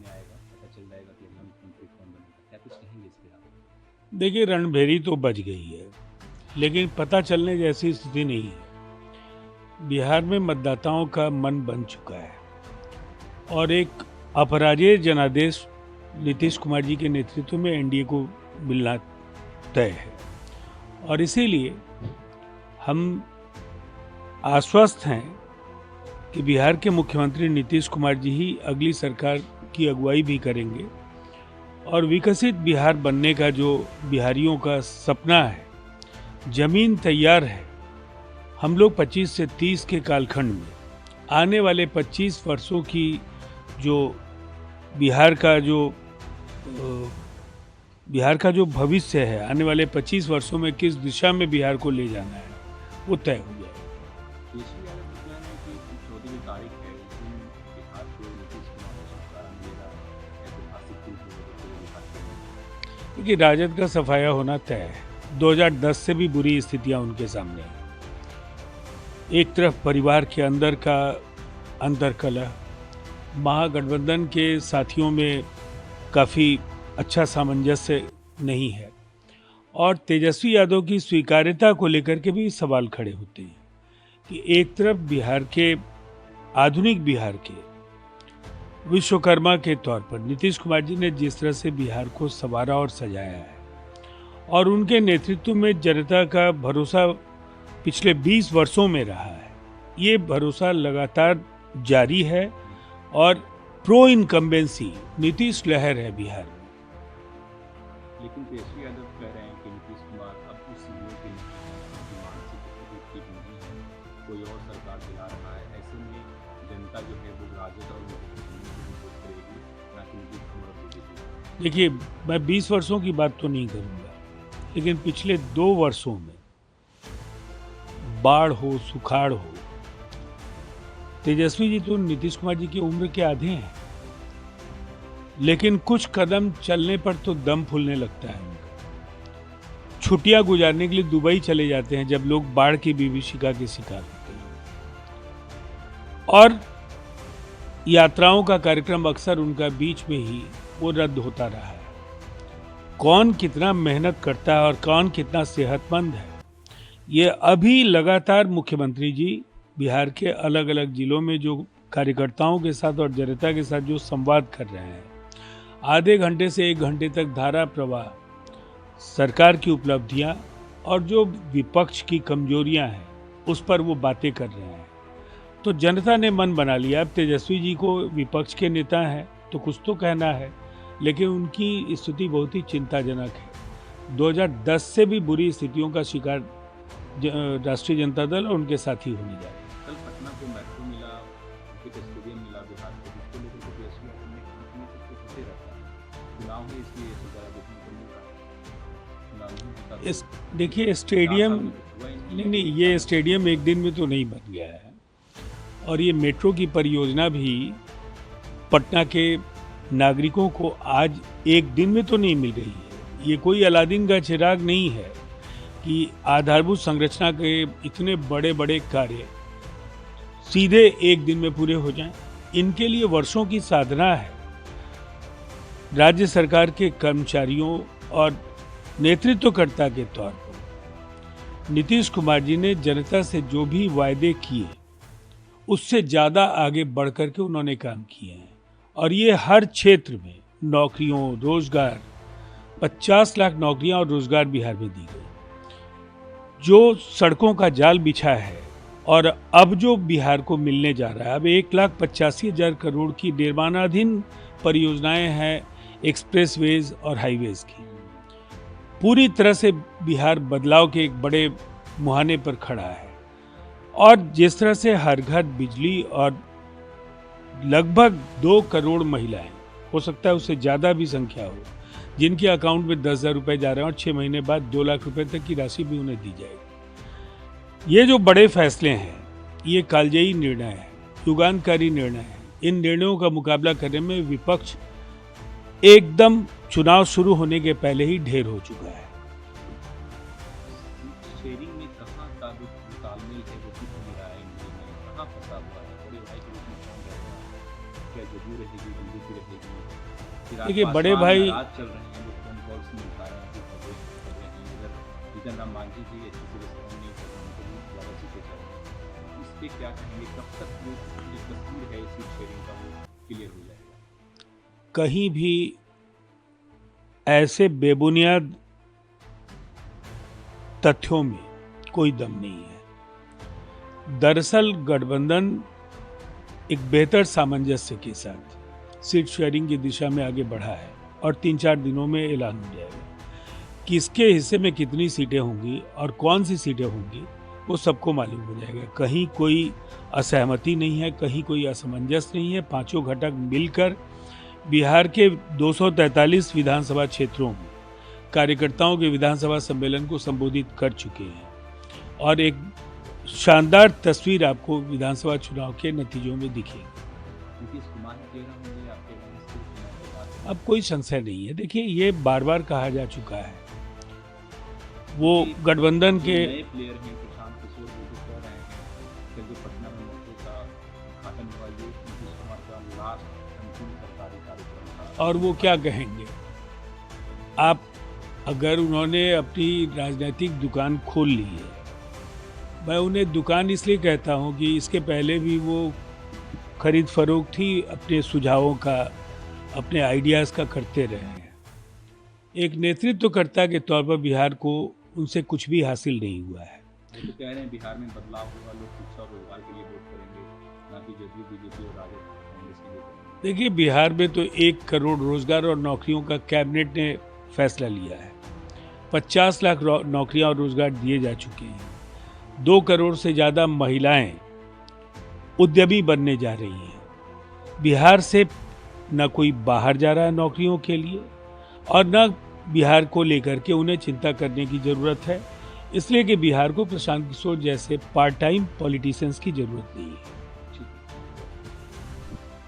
सामने आएगा, पता चल जाएगा कि अगला मुख्यमंत्री कौन बनेगा? क्या कुछ कहेंगे इस पे आप? देखिए, रणभेरी तो बज गई है, लेकिन पता चलने जैसी स्थिति नहीं है। बिहार में मतदाताओं का मन बन चुका है और एक अपराजेय जनादेश नीतीश कुमार जी के नेतृत्व में एनडीए को मिलना तय है और इसीलिए हम आश्वस्त हैं कि बिहार के मुख्यमंत्री नीतीश कुमार जी ही अगली सरकार की अगुवाई भी करेंगे और विकसित बिहार बनने का जो बिहारियों का सपना है, जमीन तैयार है। हम लोग 25 से 30 के कालखंड में आने वाले 25 वर्षों की जो बिहार का जो भविष्य है, आने वाले 25 वर्षों में किस दिशा में बिहार को ले जाना है, वो तय हो जाएगा। केशव यादव का कहना है कि 14 जो तारीख है उस दिन बिहार को नीतीश कुमार को छुटकारा मिलेगा, ऐतिहासिक दिन होगा बिहार के लिए। क्योंकि राजद का सफाया होना तय है। 2010 से भी बुरी स्थितियां उनके सामने हैं। एक तरफ परिवार के अंदर का अंतर्कलह, महागठबंधन के साथियों में काफ़ी अच्छा सामंजस्य नहीं है और तेजस्वी यादव की स्वीकार्यता को लेकर के भी सवाल खड़े होते हैं कि एक तरफ बिहार के आधुनिक बिहार के विश्वकर्मा के तौर पर नीतीश कुमार जी ने जिस तरह से बिहार को संवारा और सजाया है और उनके नेतृत्व में जनता का भरोसा पिछले 20 वर्षों में रहा है, ये भरोसा लगातार जारी है और प्रो इनकम्बेंसी नीतीश लहर है बिहार में। लेकिन केशव यादव कह रहे हैं कि नीतीश कुमार अब उस समय के नहीं हैं, उनकी मानसिक स्थिति ठीक नहीं है, कोई और सरकार चला रहा है। ऐसे में जनता जो है वो राजद और वोट करेगी, ना कि नीतीश कुमार और बीजेपी। देखिए, मैं 20 वर्षों की बात तो नहीं करूंगा, लेकिन पिछले 2 वर्षों में बाढ़ हो, सुखाड़ हो, तेजस्वी जी तो नीतीश कुमार जी की उम्र के आधे हैं, लेकिन कुछ कदम चलने पर तो दम फूलने लगता है उनका। छुट्टियां गुजारने के लिए दुबई चले जाते हैं जब लोग बाढ़ की विभीषिका के शिकार होते हैं और यात्राओं का कार्यक्रम अक्सर उनका बीच में ही वो रद्द होता रहा है। कौन कितना मेहनत करता है और कौन कितना सेहतमंद है, ये अभी लगातार मुख्यमंत्री जी बिहार के अलग अलग जिलों में जो कार्यकर्ताओं के साथ और जनता के साथ जो संवाद कर रहे हैं, आधे घंटे से 1 घंटे तक धारा प्रवाह, सरकार की उपलब्धियां और जो विपक्ष की कमजोरियां हैं उस पर वो बातें कर रहे हैं। तो जनता ने मन बना लिया। अब तेजस्वी जी को विपक्ष के नेता हैं तो कुछ तो कहना है, लेकिन उनकी स्थिति बहुत ही चिंताजनक है। 2010 से भी बुरी स्थितियों का शिकार राष्ट्रीय जनता दल और उनके साथी होने जा रहे हैं। कल पटना को मेट्रो मिला, क्रिकेट स्टेडियम मिला बिहार को, जिसको लेकर के केशव यादव ने कहा कि ये सब होते रहता है, चुनाव है इसलिए ये सब ज़्यादा देखने को मिल रहा है। चुनाव नहीं होता तो देखिए, 4 स्टेडियम साल में तो हुआ ही नहीं। नहीं, ये स्टेडियम एक दिन में तो नहीं बन गया है और ये मेट्रो की परियोजना भी पटना के नागरिकों को आज एक दिन में तो नहीं मिल रही है। ये कोई अलादीन का चिराग नहीं है कि आधारभूत संरचना के इतने बड़े बड़े कार्य सीधे एक दिन में पूरे हो जाएं। इनके लिए वर्षों की साधना है। राज्य सरकार के कर्मचारियों और नेतृत्वकर्ता के तौर पर नीतीश कुमार जी ने जनता से जो भी वायदे किए उससे ज़्यादा आगे बढ़ कर के उन्होंने काम किए हैं और ये हर क्षेत्र में नौकरियों, रोजगार, 50 लाख नौकरियां और रोजगार बिहार में दी गई। जो सड़कों का जाल बिछा है और अब जो बिहार को मिलने जा रहा है, अब 1,85,000 करोड़ की निर्माणाधीन परियोजनाएं हैं, एक्सप्रेसवेज और हाईवेज की। पूरी तरह से बिहार बदलाव के एक बड़े मुहाने पर खड़ा है और जिस तरह से हर घर बिजली और लगभग 2 करोड़ महिलाएं, हो सकता है उससे ज़्यादा भी संख्या हो, जिनके अकाउंट में 10,000 रुपये जा रहे हैं और 6 महीने बाद 2 लाख रुपए तक की राशि भी उन्हें दी जाएगी। ये जो बड़े फैसले हैं, ये कालजयी निर्णय है, युगांतकारी निर्णय है। इन निर्णयों का मुकाबला करने में विपक्ष एकदम चुनाव शुरू होने के पहले ही ढेर हो चुका है। शेयरिंग में कहाँ का जो तालमेल है वो दिख नहीं रहा है, इनके में कहाँ फंसा हुआ है। बड़े भाई के रूप में कौन रहेगा, क्या जदयू रहेगी, बीजेपी रहेगी, चिराग देखिए बड़े पासवान भाई, नाराज चल रहे हैं, जो फोन कॉल्स नहीं उठा रहे हैं, जो खबरें कर रहे हैं। इधर जीतन राम मांझी भी अच्छे से रिस्पॉन्ड नहीं कर रहे हैं, उनको भी ज़्यादा सीटें चल रही हैं। इस पे क्या कहेंगे, कब तक वो जो तस्वीर है सीट शेयरिंग का वो क्लियर हो जाएगा? कहीं भी ऐसे बेबुनियाद तथ्यों में कोई दम नहीं है। दरअसल गठबंधन एक बेहतर सामंजस्य के साथ सीट शेयरिंग की दिशा में आगे बढ़ा है और 3-4 दिनों में ऐलान हो जाएगा। किसके हिस्से में कितनी सीटें होंगी और कौन सी सीटें होंगी वो सबको मालूम हो जाएगा। कहीं कोई असहमति नहीं है, कहीं कोई असमंजस नहीं है। पांचों घटक मिलकर बिहार के 243 विधानसभा क्षेत्रों में कार्यकर्ताओं के विधानसभा सम्मेलन को संबोधित कर चुके हैं और एक शानदार तस्वीर आपको विधानसभा चुनाव के नतीजों में दिखेगी। नीतीश कुमार ही चेहरा होंगे आपके गणेश के चुनाव के बाद? अब कोई संशय नहीं है। देखिए ये बार बार कहा जा चुका है, वो गठबंधन जो के नए प्लेयर हैं प्रशांत किशोर वो तो कह रहे हैं कि जो पटना में मेट्रो का उद्घाटन हुआ ये नीतीश कुमार का लास्ट अंतिम सरकारी कार्यक्रम था। और वो क्या कहेंगे। आप अगर उन्होंने अपनी राजनीतिक दुकान खोल ली है, मैं उन्हें दुकान इसलिए कहता हूं कि इसके पहले भी वो खरीद फरोख्त ही अपने सुझावों का, अपने आइडियाज़ का करते रहे हैं। एक नेतृत्वकर्ता के तौर पर बिहार को उनसे कुछ भी हासिल नहीं हुआ है। वो तो कह रहे हैं बिहार में बदलाव होगा, लोग शिक्षा और रोजगार के लिए वोट करेंगे, ना कि जदयू बीजेपी और राजद कांग्रेस के लिए करेंगे। देखिए बिहार में तो 1 करोड़ रोजगार और नौकरियों का कैबिनेट ने फैसला लिया है। 50 लाख नौकरियां और रोजगार दिए जा चुके हैं। 2 करोड़ से ज़्यादा महिलाएं उद्यमी बनने जा रही हैं। बिहार से न कोई बाहर जा रहा है नौकरियों के लिए और न बिहार को लेकर के उन्हें चिंता करने की ज़रूरत है, इसलिए कि बिहार को प्रशांत किशोर जैसे पार्ट टाइम पॉलिटिशियंस की ज़रूरत नहीं है।